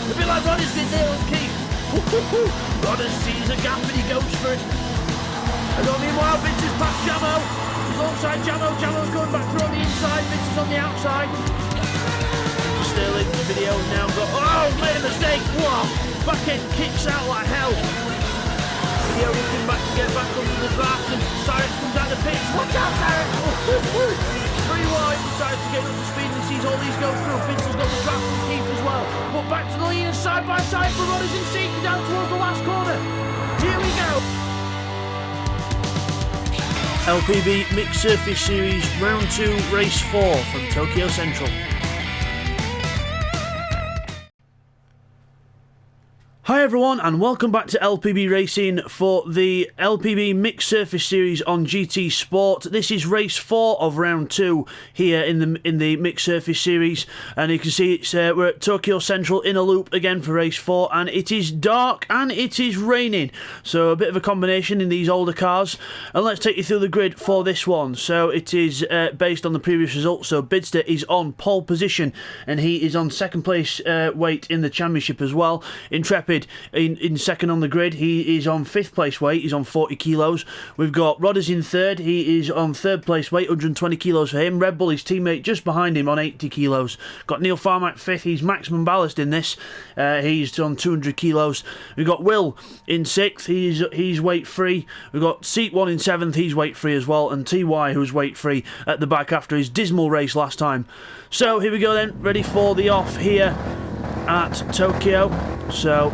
A bit like Rodders did there on Keith. Rodders sees a gap and he goes for it. And meanwhile, Vince is past Jamo. He's alongside Jamo. Jamo's going back through on the inside. Vince is on the outside. Sterling, video now got. Oh, made a mistake. Whoa. Back end kicks out like hell. Video looking back to get back under the draft. And Cyrus comes out the pitch. Watch out, Cyrus. 3 wide. Decides to get up to speed and sees all these go through. Vince has got the draft and Keith as well. But back to the lead and side by side for Rodders in seat down towards the last corner. Here we go. LPB Mixed Surface Series Round 2 Race 4 from Tokyo Central. Hi everyone and welcome back to LPB Racing for the LPB Mixed Surface Series on GTSport. This is race 4 of round 2 here in the Mixed Surface Series, and you can see it's we're at Tokyo Central in a loop again for race 4, and it is dark and it is raining, so a bit of a combination in these older cars. And let's take you through the grid for this one. So it is based on the previous results. So Bidster is on pole position and he is on second place weight in the championship as well. Intrepid in second on the grid, he is on 5th place weight, he's on 40 kilos. We've got Rodders in third, he is on 3rd place weight, 120 kilos for him. Red Bull, his teammate, just behind him on 80 kilos. Got Neil Farmack 5th, he's maximum ballast in this, he's on 200 kilos. We've got Will in 6th, he's weight free. We've got Seat 1 in 7th, he's weight free as well, and TY, who's weight free at the back after his dismal race last time. So here we go then, ready for the off here at Tokyo. So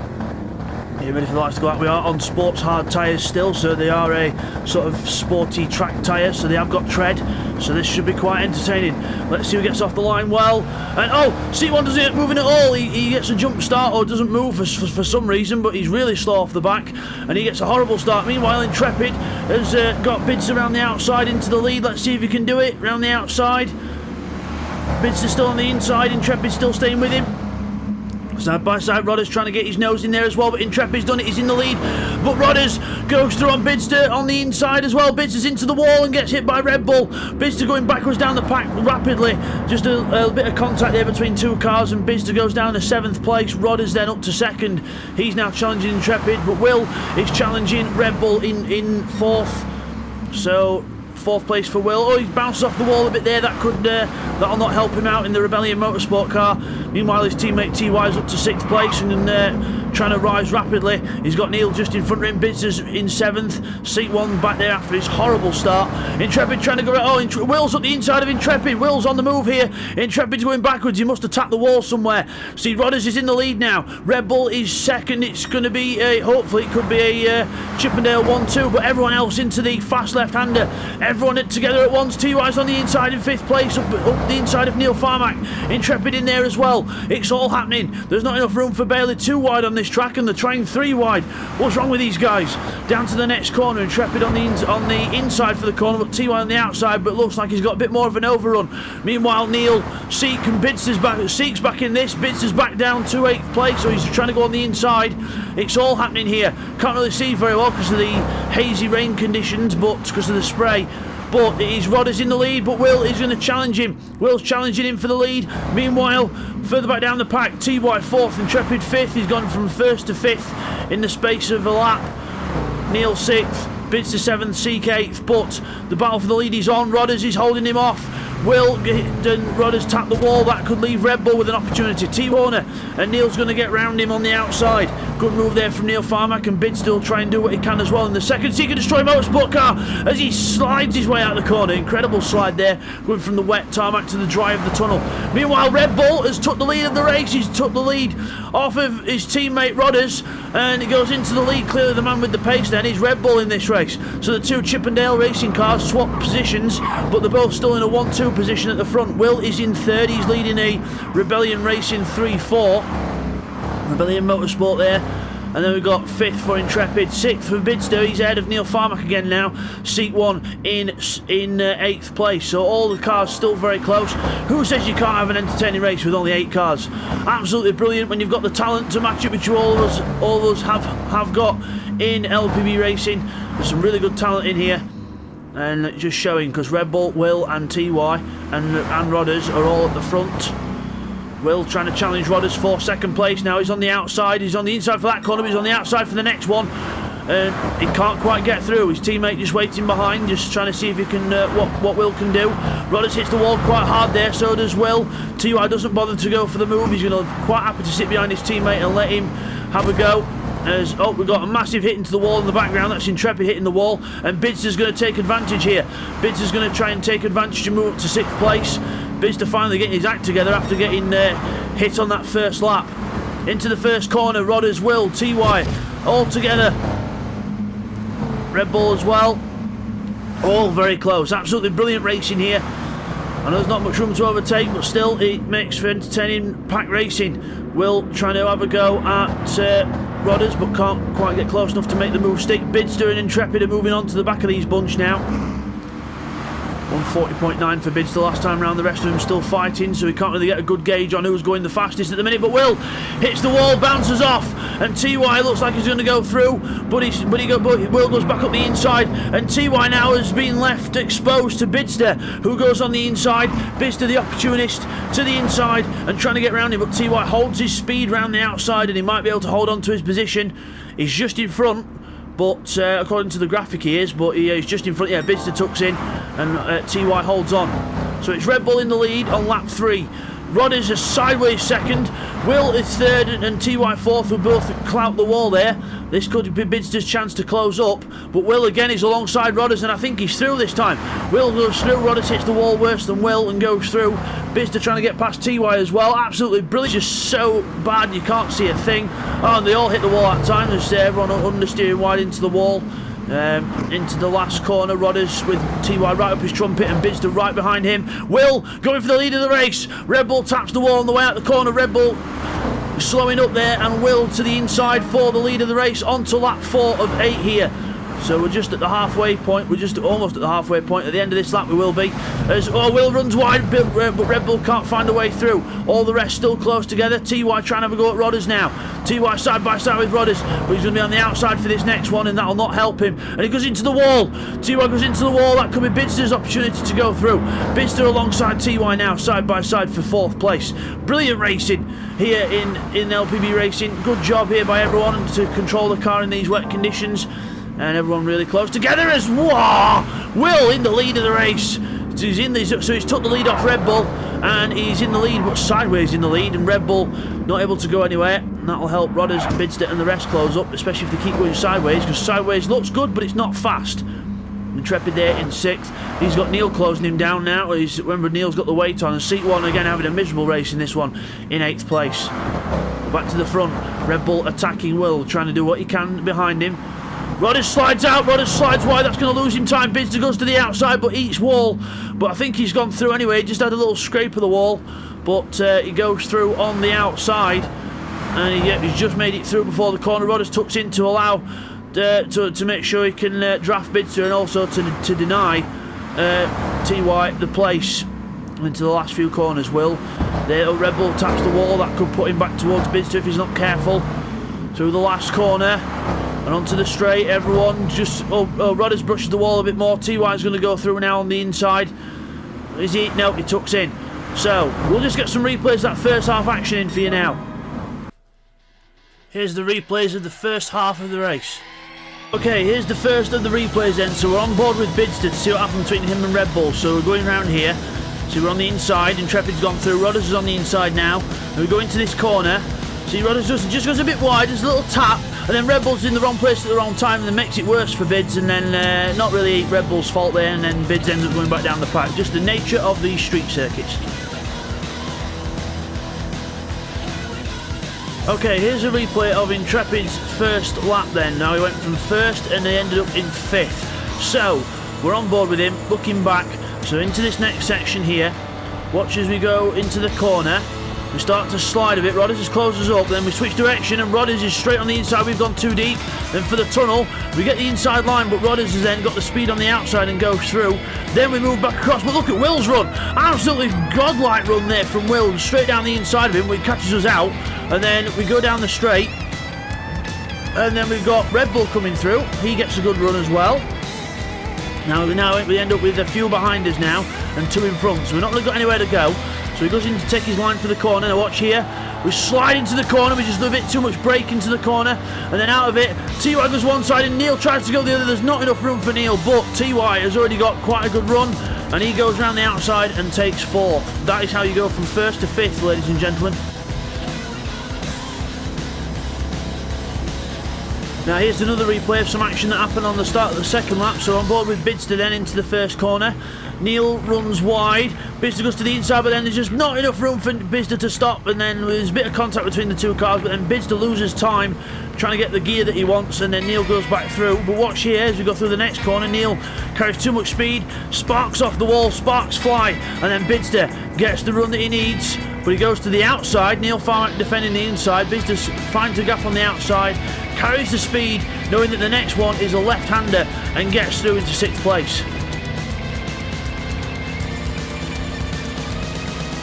yeah, ready for the lights to go out. We are on sports hard tyres still, so they are a sort of sporty track tyre, so they have got tread, so this should be quite entertaining. Let's see who gets off the line well. And oh, C1 doesn't move at all. He gets a jump start or doesn't move for some reason, but he's really slow off the back and he gets a horrible start. Meanwhile, Intrepid has got Bids around the outside into the lead. Let's see if he can do it around the outside. Bids is still on the inside, Intrepid still staying with him. Side by side, Rodders trying to get his nose in there as well, but Intrepid's done it, he's in the lead. But Rodders goes through on Bidster on the inside as well. Bidster's into the wall and gets hit by Red Bull. Bidster going backwards down the pack rapidly. Just a bit of contact there between two cars, and Bidster goes down to 7th place. Rodders then up to 2nd. He's now challenging Intrepid, but Will is challenging Red Bull in 4th. So 4th place for Will. Oh, he's bounced off the wall a bit there. That'll not help him out in the Rebellion Motorsport car. Meanwhile, his teammate TY is up to 6th place and trying to rise rapidly. He's got Neil just in front of him. Bidster's in 7th. Seat 1 back there after his horrible start. Intrepid trying to go. Oh, Will's up the inside of Intrepid. Will's on the move here. Intrepid's going backwards. He must have tapped the wall somewhere. See, Rodders is in the lead now. Red Bull is 2nd. It's going to be hopefully it could be a Chippendale 1-2, but everyone else into the fast left-hander. Everyone together at once. TY's on the inside in 5th place, up the inside of Neil Farmack. Intrepid in there as well. It's all happening. There's not enough room for Bailey. 2 wide on this track, and they're trying 3 wide. What's wrong with these guys? Down to the next corner. Intrepid on the inside for the corner, but TY on the outside. But looks like he's got a bit more of an overrun. Meanwhile, Neil, Seek and Bidster's back. Seek's back in this. Bidster's back down to 8th place, so he's trying to go on the inside. It's all happening here. Can't really see very well because of the hazy rain conditions, but because of the spray. But it is Rodders in the lead, but Will is going to challenge him. Will's challenging him for the lead. Meanwhile, further back down the pack, TY 4th, Intrepid 5th. He's gone from 1st to 5th in the space of a lap. Neil 6th, Bids to 7th, Seek 8th, but the battle for the lead is on. Rodders is holding him off. Will and Rodders tap the wall. That could leave Red Bull with an opportunity. T-Warner and Neil's going to get round him on the outside. Good move there from Neil Farmack, and Bid still try and do what he can as well. In the second, Seeker Destroy Motorsport car as he slides his way out the corner. Incredible slide there, going from the wet tarmac to the dry of the tunnel. Meanwhile, Red Bull has took the lead of the race. He's took the lead off of his teammate Rodders, and he goes into the lead. Clearly the man with the pace then is Red Bull in this race. So the 2 Chippendale Racing cars swap positions, but they're both still in a 1-2 position at the front. Will is in 3rd. He's leading a Rebellion Racing 3-4. Rebellion Motorsport there. And then we've got 5th for Intrepid, 6th for Bidster. He's ahead of Neil Farmack again now. Seat 1 in 8th place. So all the cars still very close. Who says you can't have an entertaining race with only 8 cars? Absolutely brilliant when you've got the talent to match it, which all of us have got in LPB Racing. There's some really good talent in here. And just showing, because Red Bull, Will and TY and Rodders are all at the front. Will trying to challenge Rodders for second place now. He's on the outside. He's on the inside for that corner, but he's on the outside for the next one. He can't quite get through. His teammate just waiting behind, just trying to see if he can what Will can do. Rodders hits the wall quite hard there, so does Will. TY doesn't bother to go for the move. He's going to quite happy to sit behind his teammate and let him have a go. We've got a massive hit into the wall in the background. That's Intrepid hitting the wall, and Bidster's going to take advantage here. Bidster's going to try and take advantage to move up to 6th place. Bidster finally getting his act together after getting hit on that first lap. Into the first corner, Rodders, Will, TY, all together. Red Bull as well. All very close. Absolutely brilliant racing here. I know there's not much room to overtake, but still it makes for entertaining pack racing. Will trying to have a go at Rodders, but can't quite get close enough to make the move stick. Bidster and Intrepid are moving on to the back of these bunch now. 140.9 for Bidster last time round. The rest of them still fighting, so we can't really get a good gauge on who's going the fastest at the minute. But Will hits the wall, bounces off, and TY looks like he's going to go through, but Will goes back up the inside, and TY now has been left exposed to Bidster, who goes on the inside. Bidster, the opportunist, to the inside and trying to get around him, but TY holds his speed round the outside, and he might be able to hold on to his position. He's just in front. But according to the graphic he is, but he's just in front. Yeah, Bidster tucks in and TY holds on. So it's Red Bull in the lead on lap 3. Rodders is sideways second. Will is third and TY fourth, who both clout the wall there. This could be Bidster's chance to close up, but Will again is alongside Rodders, and I think he's through this time. Will goes through, Rodders hits the wall worse than Will and goes through. Bidster trying to get past TY as well. Absolutely brilliant, just so bad you can't see a thing. Oh, and they all hit the wall at time. There's everyone understeering wide into the wall. Into the last corner, Rodders with TY right up his trumpet and Bidster right behind him. Will going for the lead of the race. Red Bull taps the wall on the way out the corner. Red Bull slowing up there, and Will to the inside for the lead of the race onto lap 4 of 8 here. So we're just at the halfway point. We're just almost at the halfway point. At the end of this lap we will be. Will runs wide, but Red Bull can't find a way through. All the rest still close together. TY trying to have a go at Rodders now. TY side by side with Rodders, but he's going to be on the outside for this next one, and that'll not help him. And he goes into the wall. TY goes into the wall. That could be Bidster's opportunity to go through. Bidster alongside TY now, side by side for 4th place. Brilliant racing here in LPB Racing. Good job here by everyone to control the car in these wet conditions. And everyone really close together as Will in the lead of the race. So he's took the lead off Red Bull, and he's in the lead, but sideways in the lead, and Red Bull not able to go anywhere. And that'll help Rodders, Bidster and the rest close up, especially if they keep going sideways, because sideways looks good, but it's not fast. Intrepid there in 6th. He's got Neil closing him down now. Remember, Neil's got the weight on, and Seat 1 again having a miserable race in this one in 8th place. Back to the front. Red Bull attacking Will, trying to do what he can behind him. Rodders slides out, Rodders slides wide, that's going to lose him time. Bidster goes to the outside but eats wall, but I think he's gone through anyway. He just had a little scrape of the wall, but he goes through on the outside, and he's just made it through before the corner. Rodders tucks in to allow to make sure he can draft Bidster, and also to deny TY the place into the last few corners. Will there, Red Bull taps the wall, that could put him back towards Bidster if he's not careful. Through the last corner and onto the straight, everyone just Rodders brushes the wall a bit more. TY's going to go through now on the inside. Is he? No, he tucks in. So we'll just get some replays of that first half action in for you now. Here's the replays of the first half of the race. Okay, here's the first of the replays then. So we're on board with Bidster to see what happened between him and Red Bull. So we're going around here. So we're on the inside. Intrepid's gone through. Rodders is on the inside now. And we go into this corner. See, Rodders just goes a bit wide. There's a little tap. And then Red Bull's in the wrong place at the wrong time, and then makes it worse for Bids. And then not really Red Bull's fault there. And then Bids ends up going back down the pack. Just the nature of these street circuits. Okay, here's a replay of Intrepid's first lap then. Now he went from first and they ended up in 5th. So, we're on board with him, looking back. So into this next section here, watch as we go into the corner. We start to slide a bit, Rodders just closes up, then we switch direction and Rodders is straight on the inside, we've gone too deep. Then for the tunnel, we get the inside line, but Rodders has then got the speed on the outside and goes through. Then we move back across, but look at Will's run. Absolutely godlike run there from Will, straight down the inside of him, which catches us out. And then we go down the straight. And then we've got Red Bull coming through, he gets a good run as well. Now we end up with a few behind us now and 2 in front, so we're not really got anywhere to go. So he goes in to take his line for the corner. Now watch here. We slide into the corner. We just do a bit too much brake into the corner. And then out of it, TY goes one side and Neil tries to go the other. There's not enough room for Neil, but TY has already got quite a good run. And he goes around the outside and takes 4th. That is how you go from 1st to 5th, ladies and gentlemen. Now here's another replay of some action that happened on the start of the second lap. So on board with Bidster then into the first corner. Neil runs wide, Bidster goes to the inside, but then there's just not enough room for Bidster to stop, and then there's a bit of contact between the two cars, but then Bidster loses time trying to get the gear that he wants, and then Neil goes back through. But watch here as we go through the next corner. Neil carries too much speed, sparks off the wall, sparks fly, and then Bidster gets the run that he needs, but he goes to the outside. Neil Farmack defending the inside. Bidster finds a gap on the outside, carries the speed, knowing that the next one is a left-hander, and gets through into 6th place.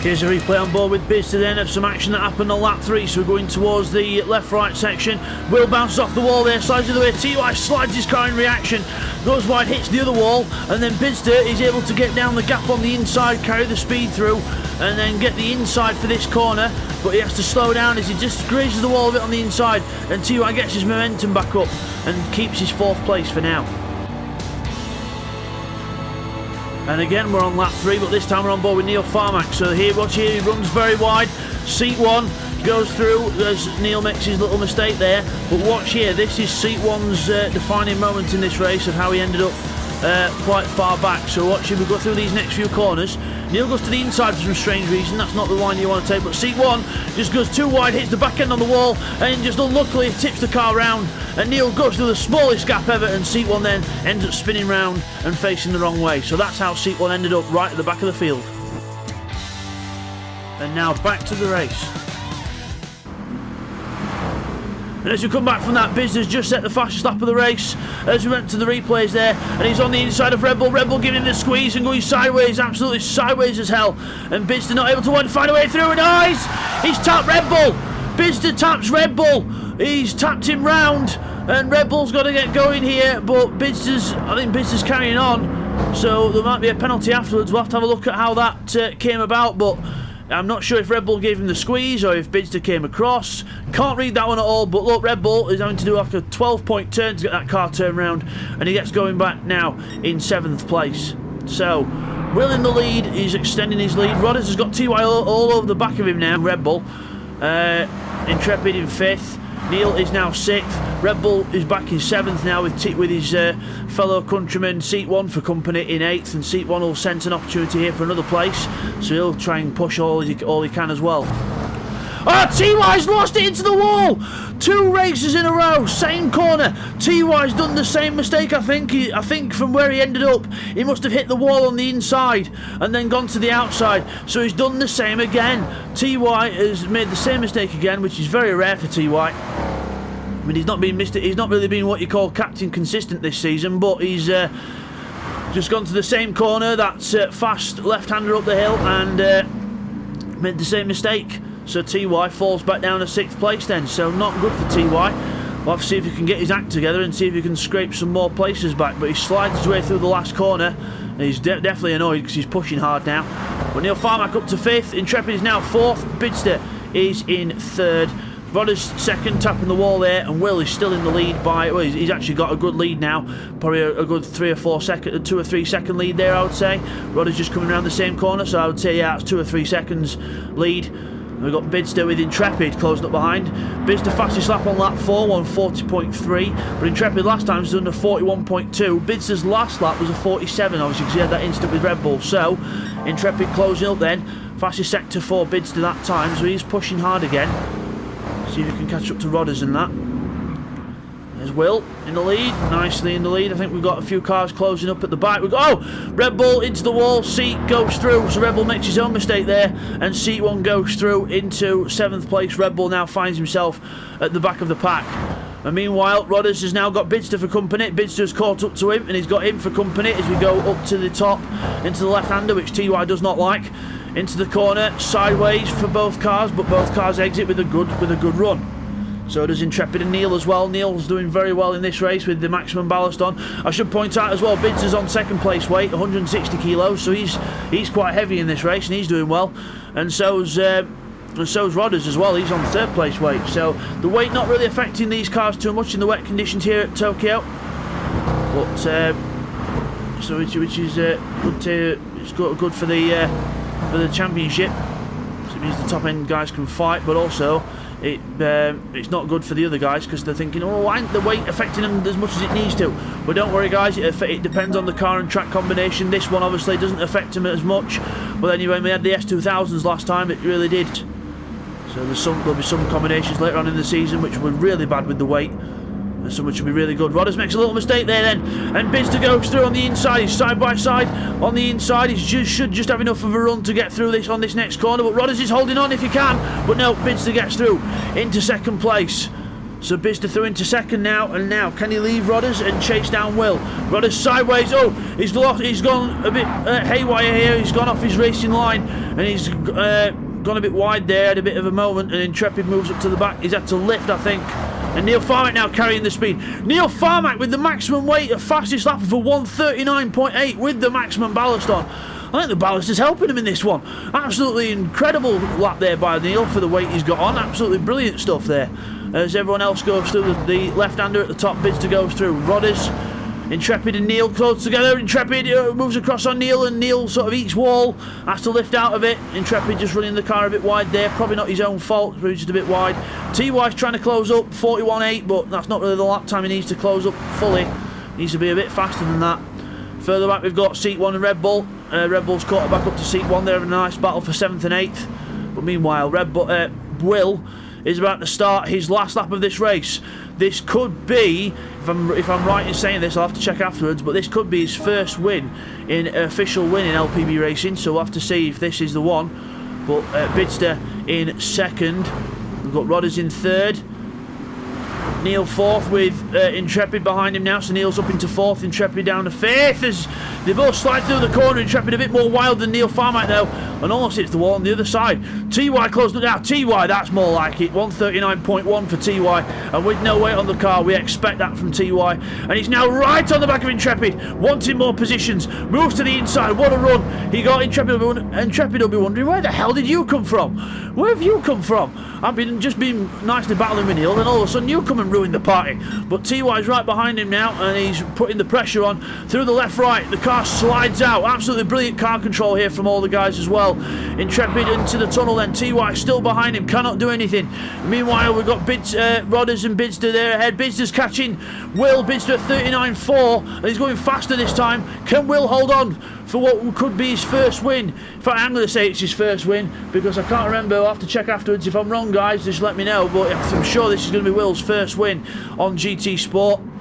Here's a replay on board with Bidster then of some action that happened on lap 3. So we're going towards the left-right section. Will bounces off the wall there, slides the other way. TY slides his car in reaction, goes wide, hits the other wall, and then Bidster is able to get down the gap on the inside, carry the speed through, and then get the inside for this corner. But he has to slow down as he just grazes the wall a bit on the inside, and TY gets his momentum back up and keeps his 4th place for now. And again we're on lap 3, but this time we're on board with Neil Farmack. So here, watch here, he runs very wide. Seat 1 goes through as Neil makes his little mistake there. But watch here, this is Seat 1's defining moment in this race of how he ended up quite far back. So watch him, we go through these next few corners. Neil goes to the inside for some strange reason. That's not the line you want to take, but Seat 1 just goes too wide, hits the back end on the wall, and just unluckily tips the car round, and Neil goes through the smallest gap ever, and Seat 1 then ends up spinning round and facing the wrong way. So that's how Seat 1 ended up right at the back of the field. And now back to the race. And as we come back from that, Bidster's just set the fastest lap of the race as we went to the replays there, and he's on the inside of Red Bull. Red Bull giving him the squeeze and going sideways, absolutely sideways as hell, and Bidster not able to find a way through, and he's tapped Red Bull. Bidster taps Red Bull, he's tapped him round, and Red Bull's got to get going here, but I think Bidster's carrying on, so there might be a penalty afterwards. We'll have to have a look at how that came about, but I'm not sure if Red Bull gave him the squeeze or if Bidster came across. Can't read that one at all, but look, Red Bull is having to do like a 12-point turn to get that car turned round, and he gets going back now in 7th place. So, Will in the lead, he's extending his lead. Rodders has got TY all over the back of him now, Red Bull. Intrepid in 5th. Neil is now 6th. Red Bull is back in 7th now with his fellow countryman Seat 1 for company in 8th, and Seat 1 will sense an opportunity here for another place, so he'll try and push all he can as well. Oh, TY's lost it into the wall! 2 races in a row, same corner. TY's done the same mistake, I think from where he ended up. He must have hit the wall on the inside and then gone to the outside. So he's done the same again. TY has made the same mistake again, which is very rare for TY. I mean, he's not really been what you call captain consistent this season, but he's just gone to the same corner, that's fast left-hander up the hill, and made the same mistake. So TY falls back down to 6th place then, so not good for TY. We'll have to see if he can get his act together and see if he can scrape some more places back, but he slides his way through the last corner, and he's definitely annoyed because he's pushing hard now. But Neil Farmack up to 5th, Intrepid is now 4th, Bidster is in 3rd. Rodder's 2nd, tapping the wall there, and Will is still in the lead by, well, he's actually got a good lead now, probably a good 2 or 3 second lead there, I would say. Rodder's just coming around the same corner, so I would say, yeah, it's 2 or 3 seconds lead. We've got Bidster with Intrepid closing up behind. Bidster fastest lap on lap 4, 1:40.3, but Intrepid last time was done a 41.2. Bidster's last lap was a 47, obviously, because he had that instant with Red Bull. So, Intrepid closing up then, fastest sector for Bidster that time, so he's pushing hard again. See if he can catch up to Rodders in that. There's Will in the lead, nicely in the lead. I think we've got a few cars closing up at the back. Red Bull into the wall, Seat goes through, so Red Bull makes his own mistake there, and Seat 1 goes through into 7th place. Red Bull now finds himself at the back of the pack. And meanwhile, Rodders has now got Bidster for company. Bidster's caught up to him, and he's got him for company as we go up to the top, into the left-hander, which TY does not like. Into the corner, sideways for both cars, but both cars exit with a good run. So does Intrepid and Neil as well. Neil's doing very well in this race with the maximum ballast on. I should point out as well, Bids is on second place weight, 160 kilos, so he's quite heavy in this race and he's doing well. And so's Rodders as well, he's on third place weight. So the weight not really affecting these cars too much in the wet conditions here at Tokyo. But so which is good for the championship. So it means the top end guys can fight, but also it's not good for the other guys because they're thinking, oh, why isn't the weight affecting them as much as it needs to? But don't worry guys, it depends on the car and track combination. This one obviously doesn't affect them as much, but anyway, when we had the S2000s last time, it really did. So there'll be some combinations later on in the season which were really bad with the weight, and some which will be really good. Rodders makes a little mistake there then, and Bidster goes through on the inside. He's side by side on the inside. He should just have enough of a run to get through this on this next corner, but Rodders is holding on if he can. But no, Bidster gets through into second place. So Bidster through into second now, and now can he leave Rodders and chase down Will? Rodders sideways. Oh, he's gone a bit haywire here. He's gone off his racing line, and he's gone a bit wide there. Had a bit of a moment, and Intrepid moves up to the back. He's had to lift, I think. And Neil Farmack now carrying the speed. Neil Farmack with the maximum weight, a fastest lap for 139.8 with the maximum ballast on. I think the ballast is helping him in this one. Absolutely incredible lap there by Neil for the weight he's got on. Absolutely brilliant stuff there. As everyone else goes through, the left-hander at the top, Bidster goes through. Rodders, Intrepid and Neil close together. Intrepid moves across on Neil, and Neil sort of eats wall, has to lift out of it. Intrepid just running the car a bit wide there, probably not his own fault, but he's just a bit wide. TY's trying to close up, 41.8, but that's not really the lap time he needs to close up fully. He needs to be a bit faster than that. Further back we've got Seat 1 and Red Bull. Red Bull's caught back up to Seat 1. They're having a nice battle for 7th and 8th. But meanwhile, Will is about to start his last lap of this race. This could be, if I'm right in saying this, I'll have to check afterwards, but this could be his first win, official win in LPB Racing, so we'll have to see if this is the one. But Bidster in second, we've got Rodders in third, Neil fourth with Intrepid behind him now, so Neil's up into fourth, Intrepid down to fifth as they both slide through the corner. Intrepid a bit more wild than Neil Farmack though, and almost hits the wall on the other side. TY closed it now. TY, that's more like it. 139.1 for TY, and with no weight on the car, we expect that from TY. And he's now right on the back of Intrepid, wanting more positions. Moves to the inside. What a run! He got Intrepid. Intrepid will be wondering, where the hell did you come from? Where have you come from? I've just been nicely battling with Neil, then all of a sudden you come and ruin the party. But TY's right behind him now, and he's putting the pressure on through the left-right. The car slides out. Absolutely brilliant car control here from all the guys as well. Intrepid into the tunnel, then TY still behind him, cannot do anything. Meanwhile, we've got Rodders and Bidster there ahead. Bidster's catching Will. Bidster at 39.4, and he's going faster this time. Can Will hold on for what could be his first win? In fact, I'm going to say it's his first win because I can't remember. I'll have to check afterwards. If I'm wrong, guys, just let me know. But I'm sure this is going to be Will's first win on GTSport.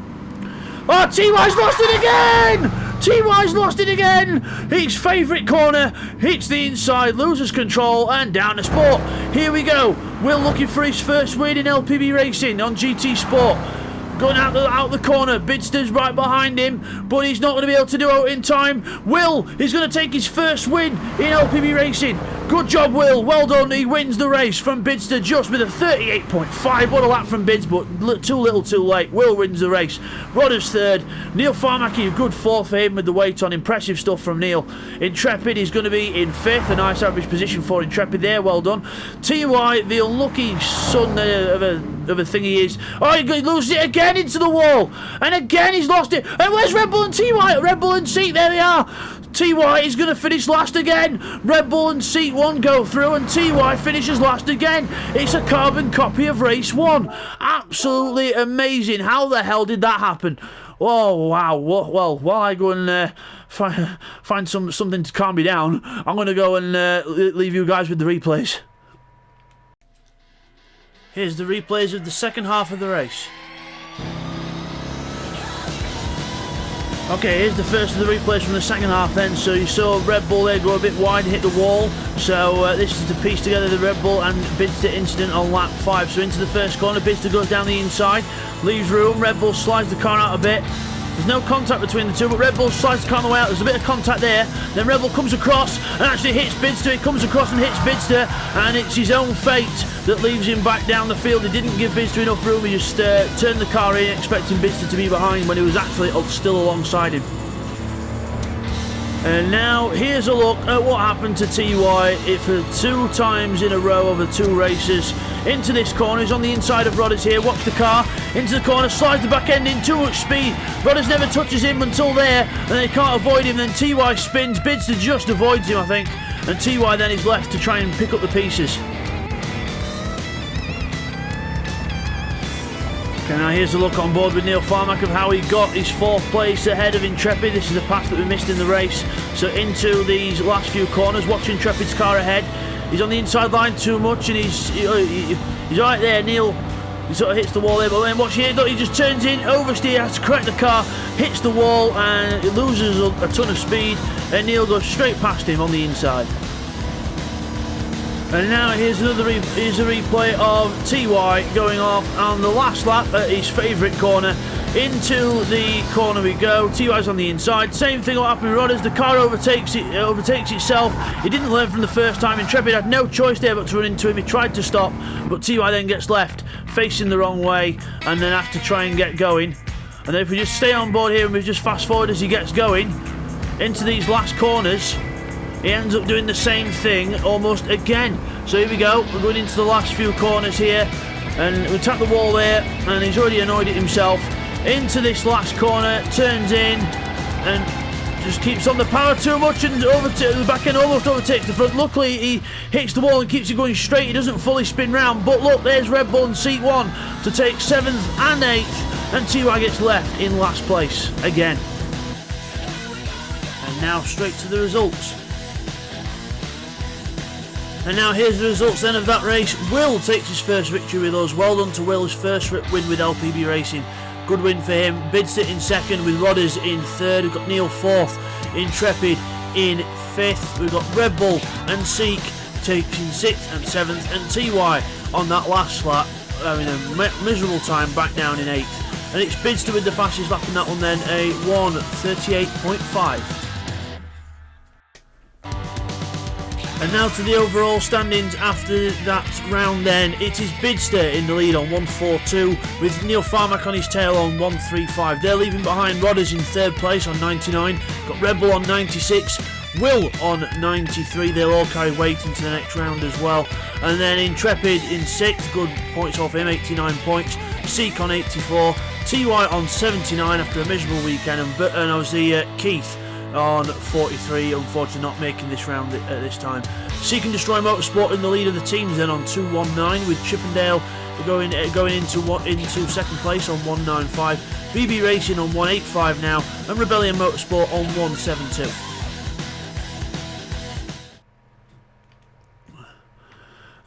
Oh, TY's lost it again! TY's lost it again! His favourite corner, hits the inside, loses control, and down to Sport. Here we go. Will looking for his first win in LPB Racing on GTSport. Going out the corner, Bidster's right behind him, but he's not going to be able to do it in time. Will is going to take his first win in LPB Racing. Good job, Will. Well done. He wins the race from Bidster just with a 38.5. What a lap from Bids, but too little too late. Will wins the race. Rodders third. Neil Farmack, a good fourth for him with the weight on. Impressive stuff from Neil. Intrepid is going to be in fifth. A nice average position for Intrepid there. Well done. TY, the unlucky son of a thing he is. Oh, he loses it again into the wall, and again he's lost it. And where's Red Bull and TY? Red Bull and Seat, there they are. TY is going to finish last again. Red Bull and Seat 1 go through, and TY finishes last again. It's a carbon copy of race 1. Absolutely amazing. How the hell did that happen? Oh wow. Well, while I go and find something to calm me down, I'm going to go and leave you guys with the replays. Here's the replays of the second half of the race. Okay, here's the first of the replays from the second half then. So you saw Red Bull there go a bit wide and hit the wall. So this is to piece together the Red Bull and Bidster incident on lap 5. So into the first corner, Bidster goes down the inside, leaves room, Red Bull slides the car out a bit. There's no contact between the two, but Red Bull slides the car on the way out. There's a bit of contact there. Then Red Bull comes across and actually hits Bidster. He comes across and hits Bidster, and it's his own fate that leaves him back down the field. He didn't give Bidster enough room. He just turned the car in, expecting Bidster to be behind when he was actually still alongside him. And now here's a look at what happened to TY for 2 times in a row over 2 races. Into this corner, he's on the inside of Rodders here. Watch the car, into the corner, slides the back end in, too much speed. Rodders never touches him until there, and they can't avoid him. Then TY spins, Bidster just avoids him, I think. And TY then is left to try and pick up the pieces. Okay, now here's a look on board with Neil Farmack of how he got his 4th place ahead of Intrepid. This is a pass that we missed in the race. So into these last few corners, watch Intrepid's car ahead. He's on the inside line too much, and he's right there. Neil, he sort of hits the wall there, but then watch here, look, he just turns in, oversteer, has to correct the car, hits the wall, and it loses a ton of speed, and Neil goes straight past him on the inside. And now here's a replay of TY going off on the last lap at his favourite corner. Into the corner we go. TY's on the inside. Same thing will happen with Rodders. The car overtakes itself. He didn't learn from the first time. Intrepid had no choice there but to run into him. He tried to stop, but TY then gets left, facing the wrong way, and then has to try and get going. And then if we just stay on board here and we just fast forward as he gets going into these last corners, he ends up doing the same thing almost again. So here we go, we're going into the last few corners here, and we tap the wall there, and he's already annoyed at himself. Into this last corner, turns in, and just keeps on the power too much, and over to the back end, almost overtakes the front. Luckily he hits the wall and keeps it going straight. He doesn't fully spin round, but look, there's Red Bull in seat 1 to take 7th and 8th, and TY gets left in last place again. And now straight to the results. And now here's the results then of that race. Will takes his first victory with us. Well done to Will, his first win with LPB Racing. Good win for him. Bidster in 2nd with Rodders in 3rd. We've got Neil 4th, Intrepid in 5th. We've got Red Bull and Seek taking 6th and 7th. And TY on that last lap having a miserable time back down in 8th. And it's Bidster with the fastest lap in that one then, a 1:38.5. And now to the overall standings after that round then. It is Bidster in the lead on 142 with Neil Farmack on his tail on 135. They're leaving behind Rodders in 3rd place on 99. Got Red Bull on 96. Will on 93. They'll all carry weight into the next round as well. And then Intrepid in 6th. Good points off him, 89 points. Seek on 84. TY on 79 after a miserable weekend. And obviously Keith on 43, unfortunately not making this round at this time. Seek and Destroy Motorsport in the lead of the teams then on 219, with Chippendale going into 2nd place on 195, BB Racing on 185 now, and Rebellion Motorsport on 172.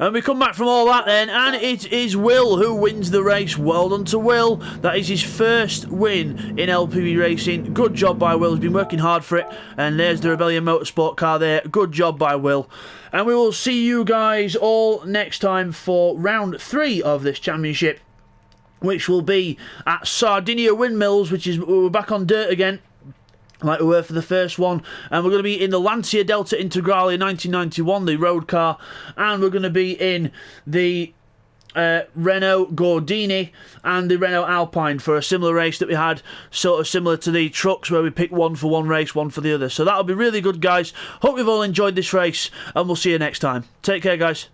And we come back from all that then, and it is Will who wins the race. Well done to Will. That is his first win in LPB Racing. Good job by Will. He's been working hard for it. And there's the Rebellion Motorsport car there. Good job by Will. And we will see you guys all next time for round 3 of this championship, which will be at Sardinia Windmills, which is, we're back on dirt again, like we were for the first one, and we're going to be in the Lancia Delta Integrale 1991, the road car, and we're going to be in the Renault Gordini and the Renault Alpine for a similar race that we had, sort of similar to the trucks where we pick one for one race, one for the other. So that'll be really good, guys. Hope you've all enjoyed this race, and we'll see you next time. Take care, guys.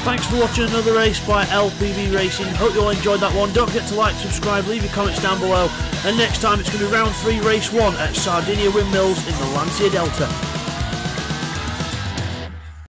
Thanks for watching another race by LPB Racing. Hope you all enjoyed that one. Don't forget to like, subscribe, leave your comments down below. And next time it's going to be round 3, race 1 at Sardinia Windmills in the Lancia Delta.